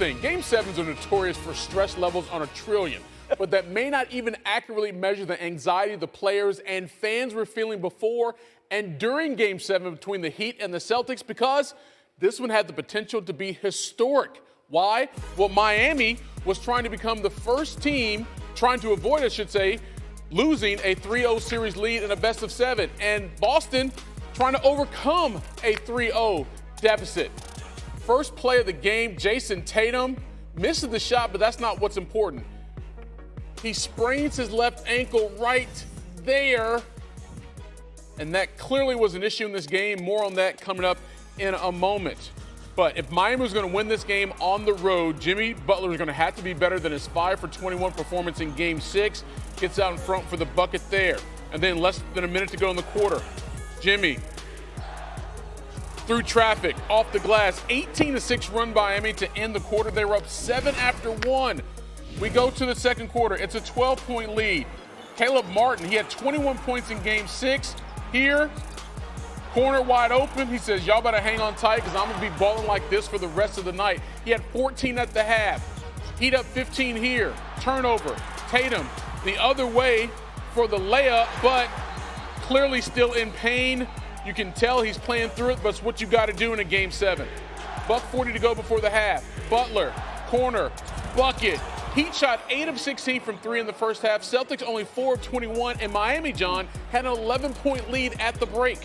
thing. Game 7s are notorious for stress levels on a trillion, but that may not even accurately measure the anxiety the players and fans were feeling before and during Game 7 between the Heat and the Celtics, because this one had the potential to be historic. Why? Well, Miami was trying to become the first team, trying to avoid, I should say, losing a 3-0 series lead in a best-of-7, and Boston trying to overcome a 3-0 deficit. First play of the game, Jayson Tatum misses the shot, but that's not what's important. He sprains his left ankle right there, and that clearly was an issue in this game. More on that coming up in a moment. But if Miami was going to win this game on the road, Jimmy Butler is going to have to be better than his 5 for 21 performance in Game 6. Gets out in front for the bucket there. And then less than a minute to go in the quarter. Jimmy, through traffic, off the glass, 18-6 run by Miami to end the quarter. They were up 7 after 1. We go to the second quarter. It's a 12-point lead. Caleb Martin, he had 21 points in Game 6. Here, corner wide open. He says, y'all better hang on tight because I'm going to be balling like this for the rest of the night. He had 14 at the half. Heat up 15 here. Turnover. Tatum the other way for the layup, but clearly still in pain. You can tell he's playing through it, but it's what you got to do in a Game 7. Buck 40 to go before the half. Butler, corner, bucket. Heat shot 8 of 16 from 3 in the first half. Celtics only 4 of 21, and Miami, John, had an 11-point lead at the break.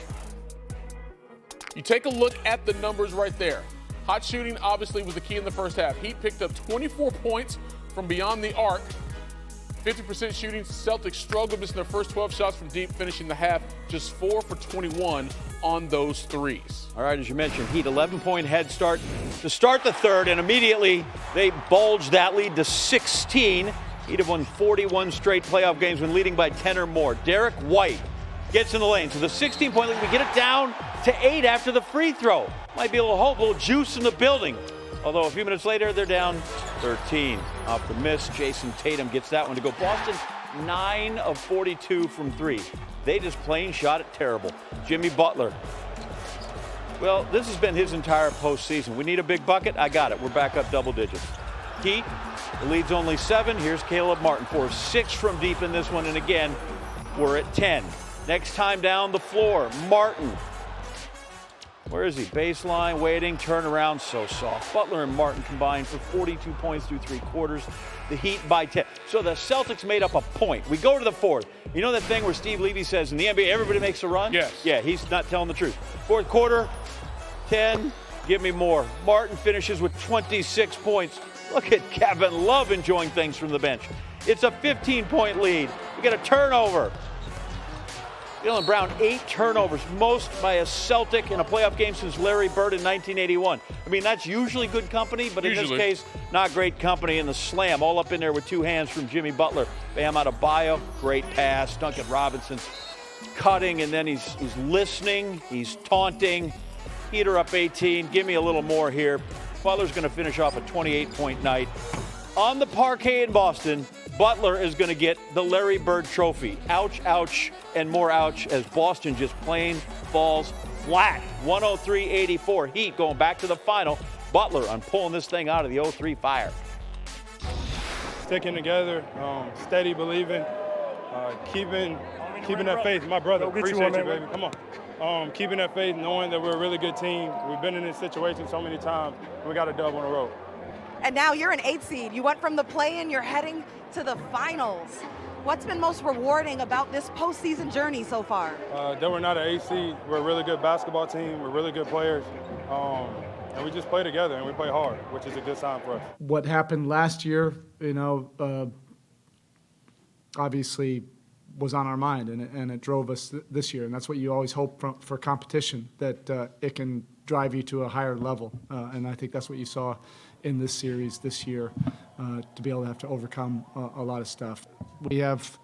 You take a look at the numbers right there. Hot shooting obviously was the key in the first half. Heat picked up 24 points from beyond the arc. 50% shooting. Celtics struggled missing their first 12 shots from deep, finishing the half just 4 for 21 on those threes. All right, as you mentioned, Heat 11-point head start to start the third, and immediately they bulged that lead to 16. Heat have won 41 straight playoff games when leading by 10 or more. Derek White gets in the lane. So the 16-point lead, we get it down to 8 after the free throw. Might be a little hope, a little juice in the building. Although a few minutes later, they're down 13. Off the miss, Jayson Tatum gets that one to go. Boston, 9 of 42 from 3. They just plain shot it terrible. Jimmy Butler. Well, this has been his entire postseason. We need a big bucket. I got it. We're back up double digits. Heat, the lead's only 7. Here's Caleb Martin for 6 from deep in this one. And again, we're at 10. Next time down the floor, Martin. Where is he? Baseline, waiting, turnaround, so soft. Butler and Martin combined for 42 points through 3 quarters. The Heat by 10. So the Celtics made up a point. We go to the fourth. You know that thing where Steve Levy says in the NBA, everybody makes a run? Yes. Yeah, he's not telling the truth. Fourth quarter, 10, give me more. Martin finishes with 26 points. Look at Kevin Love enjoying things from the bench. It's a 15-point lead. We get a turnover. Jaylen Brown, 8 turnovers, most by a Celtic in a playoff game since Larry Bird in 1981. I mean, that's usually good company, but in this case, not great company. And the slam all up in there with 2 hands from Jimmy Butler. Bam Adebayo, great pass. Duncan Robinson's cutting, and then he's listening. He's taunting. Heater up 18. Give me a little more here. Butler's going to finish off a 28-point night. On the parquet in Boston, Butler is going to get the Larry Bird trophy. Ouch, ouch, and more ouch as Boston just plain falls flat. 103-84. Heat going back to the final. Butler on pulling this thing out of the 0-3 fire. Sticking together, steady believing, keeping that faith. My brother, appreciate you, baby. Come on. Keeping that faith, knowing that we're a really good team. We've been in this situation so many times, and we got a dub on the road. And now you're an 8 seed. You went from the play-in, you're heading to the finals. What's been most rewarding about this postseason journey so far? That we're not an 8 seed. We're a really good basketball team. We're really good players. And we just play together and we play hard, which is a good sign for us. What happened last year, obviously was on our mind, and it drove us this year. And that's what you always hope for competition, that it can drive you to a higher level. And I think that's what you saw in this series this year, to be able to have to overcome a lot of stuff. We have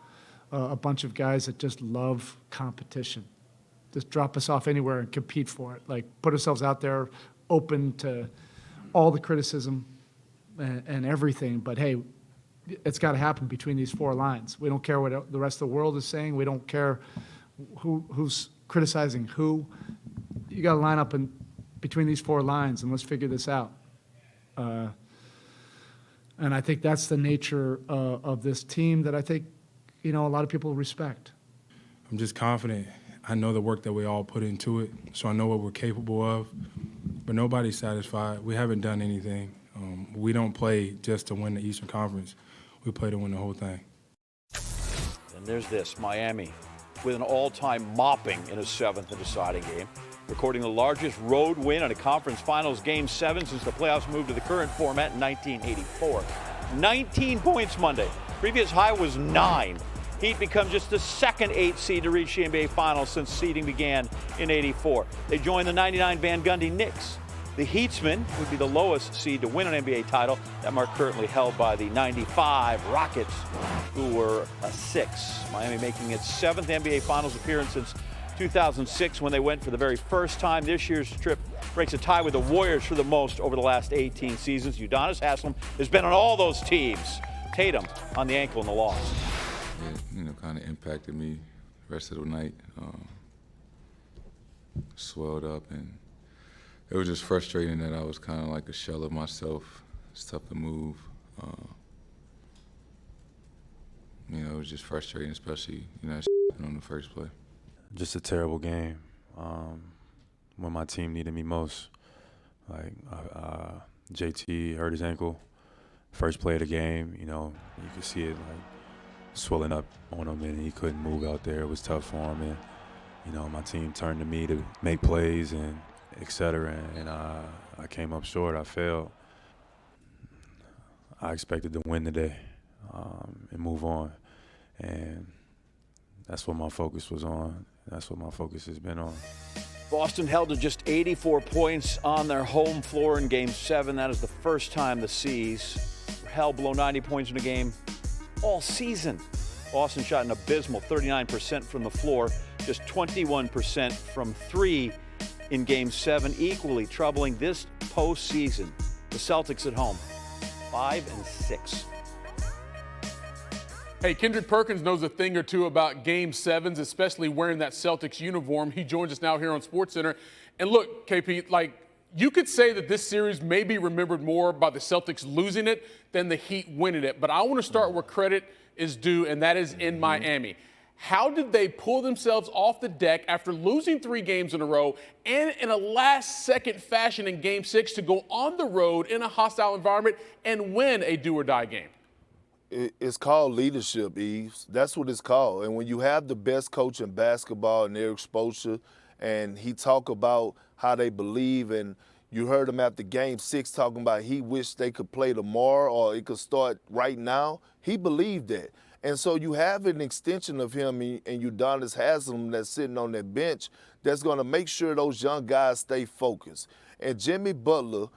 a bunch of guys that just love competition. Just drop us off anywhere and compete for it. Like, put ourselves out there, open to all the criticism and everything. But hey, it's got to happen between these 4 lines. We don't care what the rest of the world is saying. We don't care who's criticizing who. You got to line up between these 4 lines, and let's figure this out. And I think that's the nature of this team that I think, a lot of people respect. I'm just confident. I know the work that we all put into it, so I know what we're capable of. But nobody's satisfied. We haven't done anything. We don't play just to win the Eastern Conference. We play to win the whole thing. And there's this, Miami, with an all-time mopping in a seventh and deciding game, recording the largest road win in a conference finals Game 7 since the playoffs moved to the current format in 1984. 19 points Monday. Previous high was 9. Heat become just the second 8 seed to reach the NBA Finals since seeding began in '84. They joined the '99 Van Gundy Knicks. The Heatsmen would be the lowest seed to win an NBA title. That mark currently held by the '95 Rockets, who were a 6. Miami making its 7th NBA Finals appearance since 2006 when they went for the very first time. This year's trip breaks a tie with the Warriors for the most over the last 18 seasons. Udonis Haslem has been on all those teams. Tatum on the ankle in the loss. It, kind of impacted me the rest of the night. Swelled up, and it was just frustrating that I was kind of like a shell of myself. It's tough to move. It was just frustrating, especially, on the first play. Just a terrible game when my team needed me most. Like JT hurt his ankle, first play of the game. You could see it like swelling up on him, and he couldn't move out there. It was tough for him, and my team turned to me to make plays and et cetera, and I came up short. I failed. I expected to win today and move on, and that's what my focus was on. That's what my focus has been on. Boston held to just 84 points on their home floor in Game 7. That is the first time the C's were held below 90 points in a game all season. Boston shot an abysmal 39% from the floor, just 21% from 3 in Game 7, equally troubling this postseason. The Celtics at home, 5-6. Hey, Kendrick Perkins knows a thing or two about Game 7s, especially wearing that Celtics uniform. He joins us now here on SportsCenter. And look, KP, you could say that this series may be remembered more by the Celtics losing it than the Heat winning it. But I want to start where credit is due, and that is in Miami. How did they pull themselves off the deck after losing 3 games in a row and in a last-second fashion in Game 6 to go on the road in a hostile environment and win a do-or-die game? It's called leadership, Yves. That's what it's called. And when you have the best coach in basketball and Eric Spoelstra, and he talk about how they believe, and you heard him after Game 6 talking about he wished they could play tomorrow or it could start right now. He believed that. And so you have an extension of him and Udonis Haslem that's sitting on that bench that's going to make sure those young guys stay focused. And Jimmy Butler,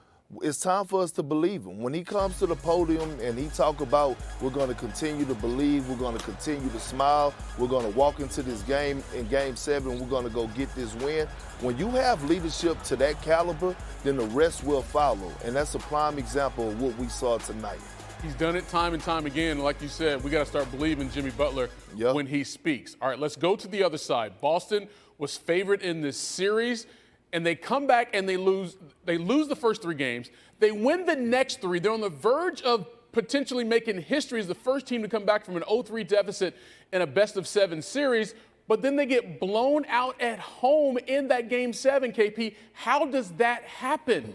it's time for us to believe him. When he comes to the podium and he talk about we're going to continue to believe, we're going to continue to smile, we're going to walk into this game in Game 7, we're going to go get this win. When you have leadership to that caliber, then the rest will follow. And that's a prime example of what we saw tonight. He's done it time and time again. Like you said, we got to start believing Jimmy Butler when he speaks. All right, let's go to the other side. Boston was favored in this series, and they come back and they lose. They lose the first 3 games. They win the next 3. They're on the verge of potentially making history as the first team to come back from an 0-3 deficit in a best-of-7 series. But then they get blown out at home in that Game 7, KP. How does that happen?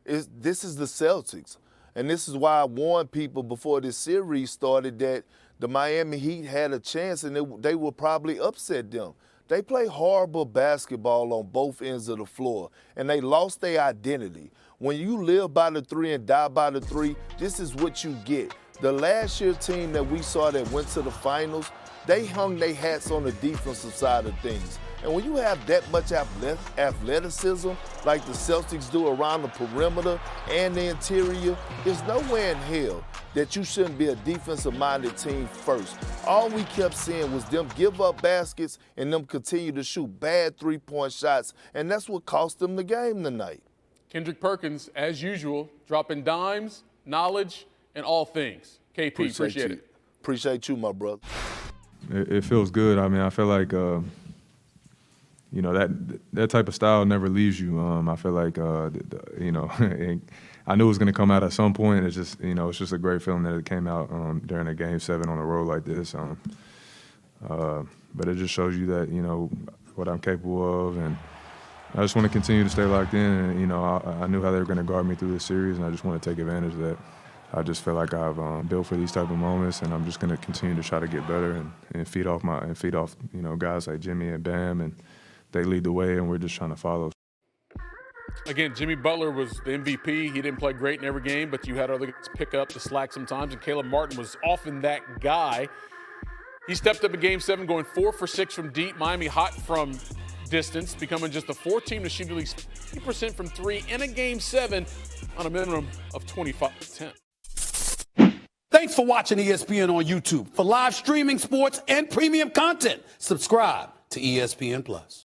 This is the Celtics. And this is why I warned people before this series started that the Miami Heat had a chance and they would probably upset them. They play horrible basketball on both ends of the floor, and they lost their identity. When you live by the 3 and die by the 3, this is what you get. The last year team that we saw that went to the finals, they hung their hats on the defensive side of things. And when you have that much athleticism like the Celtics do around the perimeter and the interior, there's nowhere in hell that you shouldn't be a defensive-minded team first. All we kept seeing was them give up baskets and them continue to shoot bad three-point shots, and that's what cost them the game tonight. Kendrick Perkins, as usual, dropping dimes, knowledge, and all things. KP, appreciate it. Appreciate you, my brother. It feels good. I mean, I feel like that type of style never leaves you. I feel like I knew it was going to come out at some point. It's just, it's just a great feeling that it came out during a Game 7 on the road like this. But it just shows you that, what I'm capable of. And I just want to continue to stay locked in. And, I knew how they were going to guard me through this series, and I just want to take advantage of that. I just feel like I've built for these type of moments, and I'm just going to continue to try to get better and feed off guys like Jimmy and Bam, and they lead the way, and we're just trying to follow. Again, Jimmy Butler was the MVP. He didn't play great in every game, but you had other guys pick up the slack sometimes, and Caleb Martin was often that guy. He stepped up in Game 7, going 4 for 6 from deep. Miami hot from distance, becoming just the 4th team to shoot at least 50% from 3 in a Game 7 on a minimum of 25-10. Thanks for watching ESPN on YouTube. For live streaming, sports, and premium content, subscribe to ESPN+.